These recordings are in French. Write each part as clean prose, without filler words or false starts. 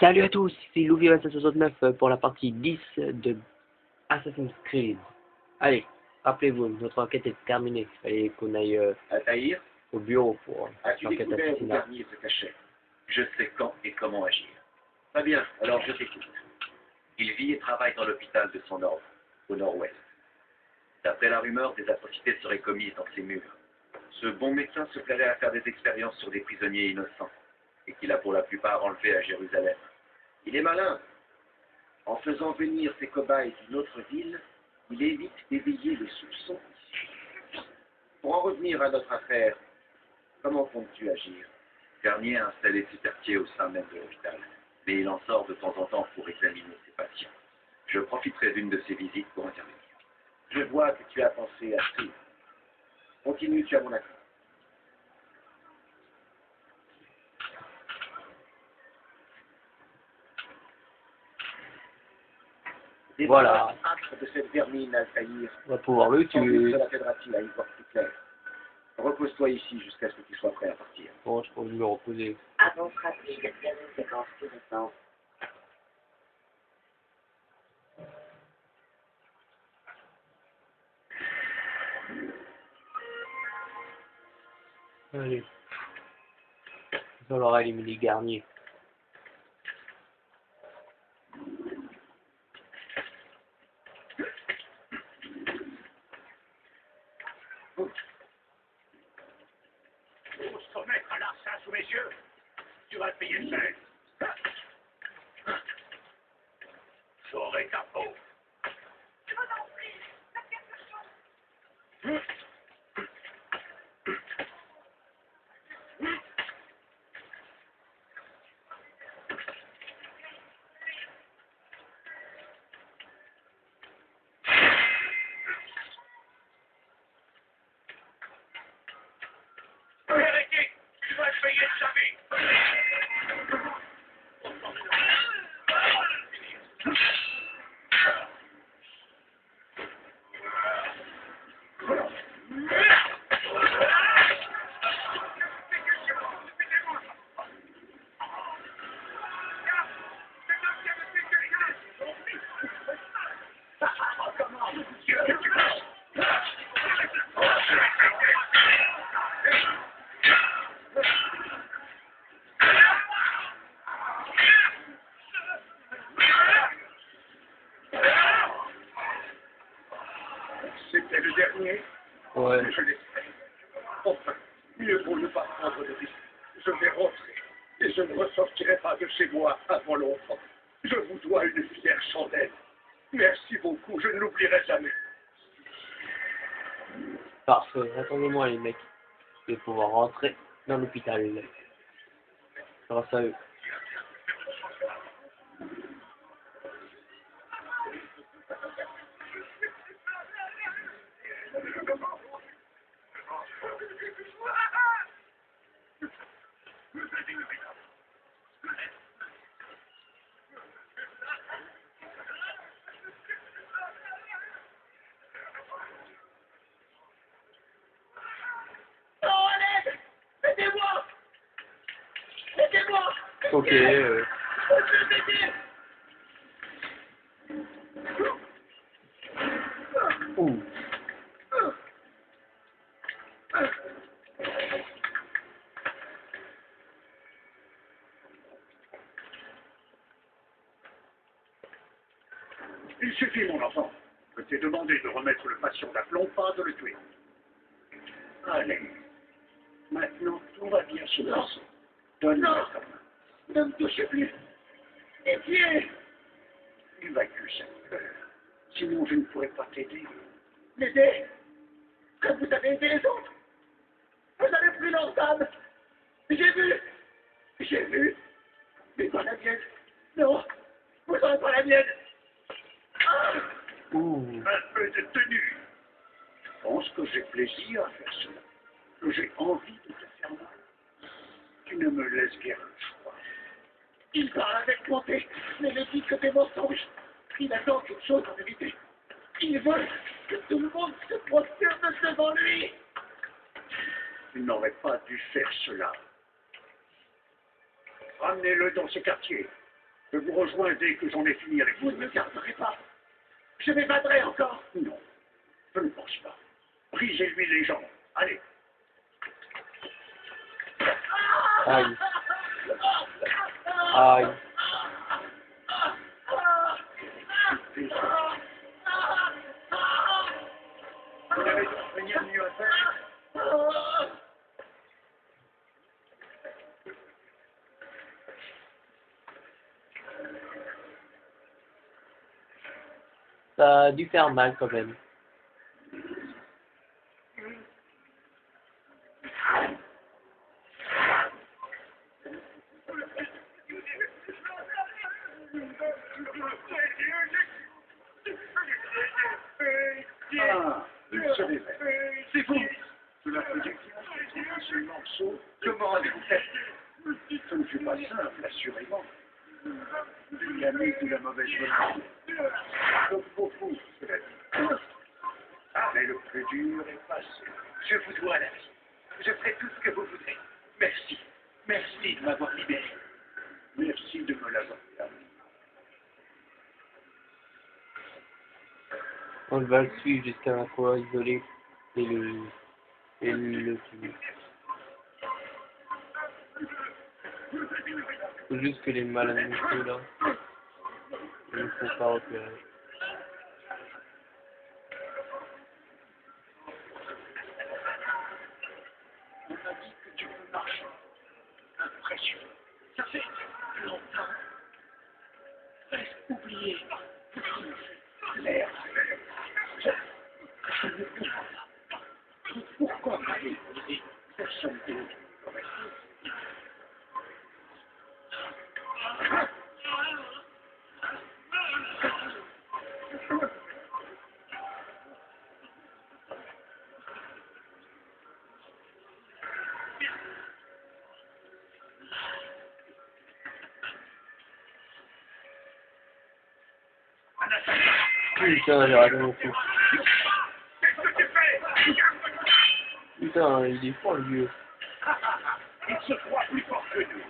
Salut à tous, c'est Louis769 pour la partie 10 de Assassin's Creed. Allez, rappelez-vous, notre enquête est terminée. Il fallait qu'on aille Altaïr, au bureau pour as-tu l'enquête découvert où assassinat. Garnier se cachait? Je sais quand et comment agir. Très bien, alors je t'écoute. Il vit et travaille dans l'hôpital de son ordre, au nord-ouest. D'après la rumeur, des atrocités seraient commises dans ses murs. Ce bon médecin se plairait à faire des expériences sur des prisonniers innocents, et qu'il a pour la plupart enlevés à Jérusalem. Il est malin. En faisant venir ses cobayes d'une autre ville, il évite d'éveiller les soupçons. Pour en revenir à notre affaire, comment comptes-tu agir? Garnier a installé ses quartiers au sein même de l'hôpital, mais il en sort de temps en temps pour examiner ses patients. Je profiterai d'une de ces visites pour intervenir. Je vois que tu as pensé à tout. Continue, tu as mon accord. Voilà. De cette vermine, Altaïr. On va pouvoir le tuer. Cela t'aidera-t-il à y voir plus clair? Repose-toi ici jusqu'à ce que tu sois prêt à partir. Bon, je peux me reposer. Avance rapide vers une séquence plus récente. Allez. On aura éliminé Garnier. Pour se remettre à l'arcin sous mes yeux, tu vas te payer seul. J'aurai ta peau. Je vous en prie, faites quelque chose. Hérétique, tu vas te payer de sa vie. C'était le dernier. Ouais. Je l'espère. Enfin, mieux vaut ne pas prendre de risque. Je vais rentrer et je ne ressortirai pas de chez moi avant longtemps. Je vous dois une fière chandelle. Merci beaucoup, je ne l'oublierai jamais. Parfait. Attendez-moi les mecs. Je vais pouvoir rentrer dans l'hôpital. Grâce à eux. Non, allez! Aidez-moi! Aidez-moi! Ok. Je vais m'aider! Ouh. Il suffit, mon enfant. Je t'ai demandé de remettre le patient d'aplomb, pas de le tuer. Allez. Maintenant, tout va bien se passer. Donne-moi ta main. Ne me touchez plus. Les pieds. Évacue cette peur. Sinon, je ne pourrai pas t'aider. M'aider? Comme vous avez aidé les autres. Vous avez pris leurs âmes. J'ai vu. J'ai vu. Mais pas la mienne. Non. Vous n'aurez pas la mienne. Ah! Ouh. Un peu de tenue. Je pense que j'ai plaisir à faire cela. Que j'ai envie de te faire mal. Tu ne me laisses guère le choix. Il parle avec bonté, mais me dit que des mensonges. Il attend quelque chose en vérité. Il veut que tout le monde se prosterne devant lui. Tu n'aurais pas dû faire cela. Ramenez-le dans ce quartier. Je vous rejoins dès que j'en ai fini avec vous. Vous ne me garderez pas. Je m'évaderai encore. Non, je ne pense pas. Brisez-lui les jambes. Allez. Aïe. Aïe. Vous n'avez rien de mieux à faire. Ça a dû faire mal quand même. Ah, il se réveille. C'est vous. Cela fait du bien. Ce morceau. Comment avez-vous fait? Ce ne fut pas simple, assurément. Il a mis de la mauvaise volonté. Comme beaucoup, cela dit. Mais le plus dur est passé. Je vous dois la vie. Je ferai tout ce que vous voudrez. Merci. Merci de m'avoir libéré. Merci de me l'avoir permis. On va le suivre jusqu'à la fois isolée et le tuer. Faut juste que les malades là, il ne faut pas repérer. On m'a dit que tu peux marcher. Impressionnant. Ça fait longtemps. Presque oublié. Merde. Je ne comprends pas. Pourquoi m'avez-vous dit personne d'autre n'aurait fait? Putain, j'ai raté mon coup. Putain, il est fort le vieux. Il se croit plus fort que nous.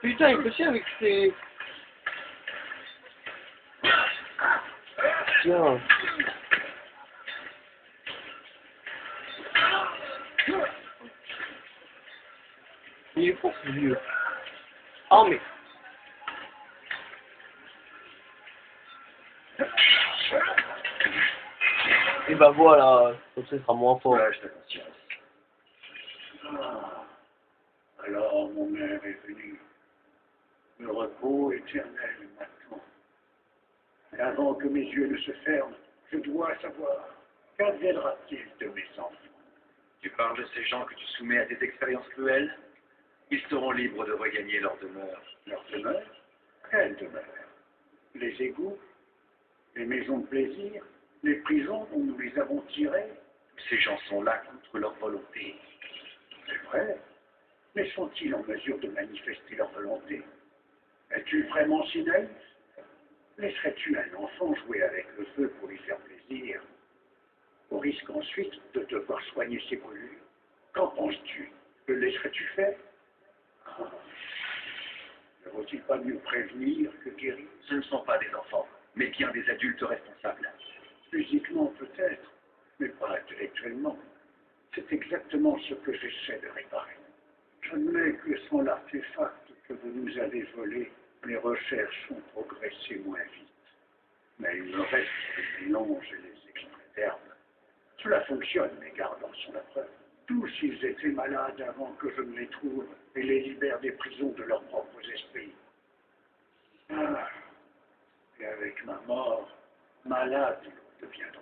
Putain, il peut chier avec ses... Tiens. Il est fort ce vieux. Oh mais... Et bah voilà, comme ça il sera moins fort. Soulage ta conscience. Ah, alors mon mère est venue. Le repos éternel m'attend. Et avant que mes yeux ne se ferment, je dois savoir qu'adviendra-t-il de mes enfants. Tu parles de ces gens que tu soumets à tes expériences cruelles? Ils seront libres de regagner leur demeure. Leur demeure? Quelle demeure? Les égouts? Les maisons de plaisir? Les prisons dont nous les avons tirés? Ces gens sont là contre leur volonté. C'est vrai. Mais sont-ils en mesure de manifester leur volonté? Es-tu vraiment si naïf? Laisserais-tu un enfant jouer avec le feu pour lui faire plaisir, au risque ensuite de devoir soigner ses brûlures? Qu'en penses-tu? Le laisserais-tu faire? Ah. Ne vaut-il pas mieux prévenir que guérir? Ce ne sont pas des enfants, mais bien des adultes responsables. Physiquement peut-être, mais pas intellectuellement. C'est exactement ce que j'essaie de réparer. Je n'ai que sans l'artefact que vous nous avez volé, mes recherches ont progressé moins vite. Mais il me reste le mélange et les extraits. Cela fonctionne, mes gardes en sont la preuve. Tous ils étaient malades avant que je ne les trouve et les libère des prisons de leurs propres esprits. Ah, et avec ma mort, malades ils deviendront.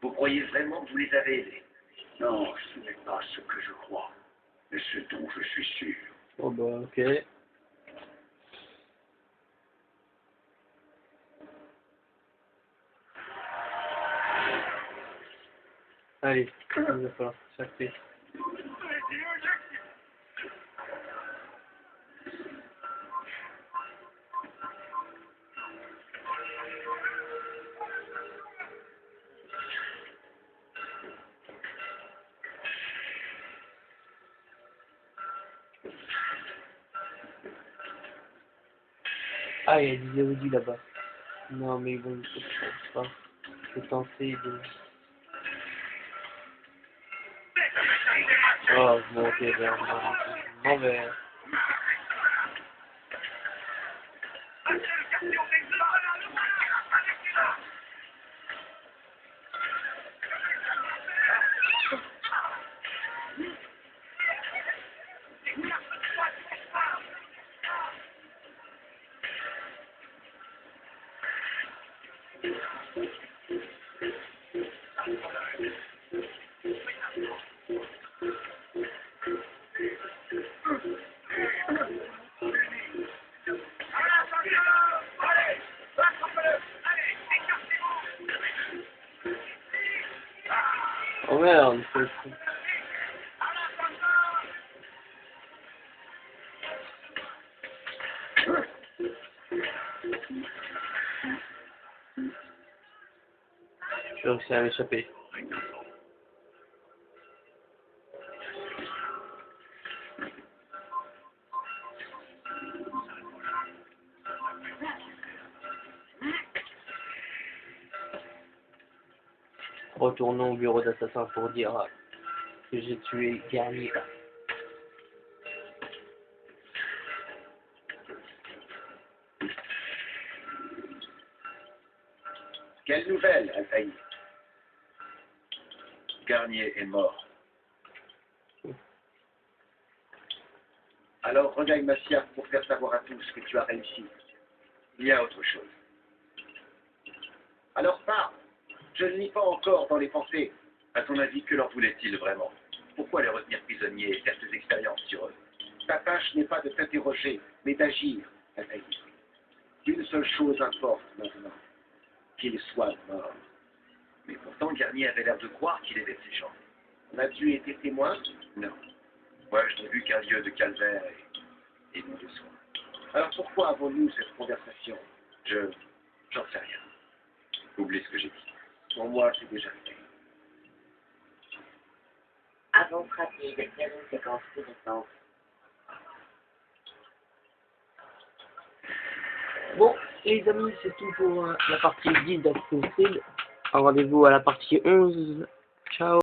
Vous croyez vraiment que vous les avez aidés? Non, ce n'est pas ce que je crois, mais ce dont je suis sûr. Oh bah ok. Allez, il va falloir s'acheter. Ah, il y a des Audi là-bas. Non, mais bon, je pense pas. Je vais tenter de... Oh, bon, ok, bon, ben... Oh merde, c'est... Je réussi à m'échapper. Retournons au bureau d'assassin pour dire que j'ai tué Garnier. Quelle nouvelle, Altaïr? Garnier est mort. Alors regagne Masyaf pour faire savoir à tous que tu as réussi. Il y a autre chose. Alors parle. Je ne lis pas encore dans les pensées. À ton avis, que leur voulait-il vraiment? Pourquoi les retenir prisonniers et faire ces expériences sur eux? Ta tâche n'est pas de t'interroger, mais d'agir, Altaïr. Une seule chose importe maintenant. Qu'il soit mort. Mais pourtant, Garnier avait l'air de croire qu'il aidait ces gens. N'as-tu été témoin? Non. Moi, je n'ai vu qu'un lieu de calvaire et non de soin. Alors pourquoi avons-nous cette conversation? J'en sais rien. Oublie ce que j'ai dit. Pour moi, c'est déjà fait. Avance rapide vers une séquence de descente. Bon, les amis, c'est tout pour la partie 10 d'Assassin's Creed. Rendez-vous à la partie 11. Ciao.